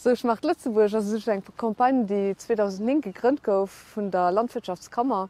Sech macht Lützeburg as sech eng Kampagne, die 2009 gegrünnt gouf vun der Landwirtschaftskammer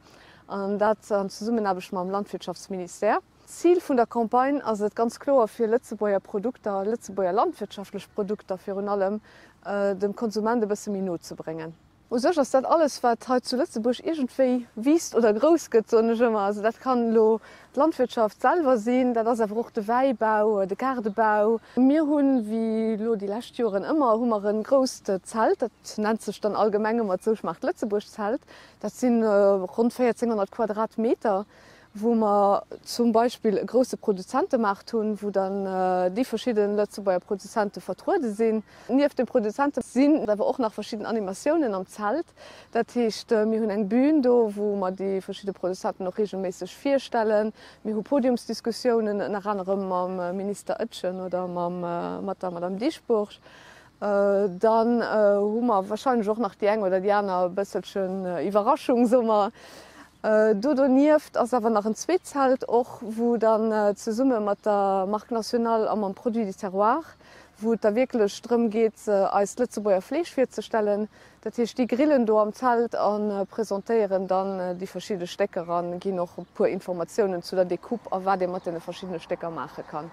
an dat an Summen habech ma am Landwirtschaftsminister. Ziel vun der Kampagne ass et ganz klar fir Lützeburger Produkter, Lützeburger landwirtschaftlich Produkter fir un allem dem Konsument bësse Minot zu bringen. Wo sech ass dat alles wat zu Lützeburg egentéi wiest oder gros gët immer. Also dat kann lo d Landwirtschaft selber sinn, dat ass auch de Weibau, de Gardebau. Mir hunn wie lo die Lächtjoren immer hummer een groste Zelt, dat nennt sech dann allgemmenge mat zoch macht Lützeburg Zelt. Dat sinn rund 1400 Quadratmeter, wo man zum Beispiel große Produzenten macht hun, wo dann die verschiedenen Lützeburger Produzenten vertrude sind. Nie auf den Produzenten sind aber auch nach verschiedenen Animationen am Zelt. Das heißt, wir haben eine Bühne, da, wo man die verschiedenen Produzenten noch regelmäßig vorstellen. Wir haben Podiumsdiskussionen, nach anderem mit Minister Oetschen oder mit Madame Diesburg. Dann haben wir wahrscheinlich auch nach die eine oder die andere ein bisschen Überraschung. Do nieft ass awer nach en Zweetzelt och, wo dann ze Summe mat der Marque National am Produit du Terroir, wo da wirklich strëm geht als Lützeburger Fleisch firzustellen. Dat hicht die Grillen do am Zelt an präsentéieren dann die verschiedene Stecker an, gi noch pur Informationen zu der Dekup, a wat de mat den verschiedene Stecker mache kann.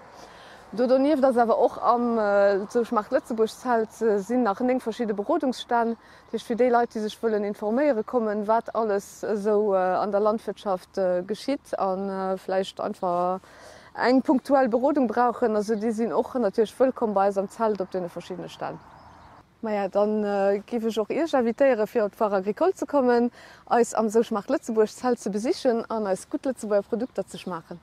Do nieft das awer och am macht Lützeburg Zelt sinn nach eng verschiedene Beratungsstellen. Dich fir die Leute, die sich wollen informieren kommen, wat alles so an der Landwirtschaft geschieht, an vielleicht einfach eng punktuell Beratung brauchen. Also die sind auch natürlich vollkommen bei am Zelt op den verschiedene Stellen. Ja, dann gebe ich auch ihr invitieren, für Pfarrer Agricole zu kommen, als am Sochmacht Lützeburg Zelt zu besichen, an als gut Lützeburger Produkte zu machen.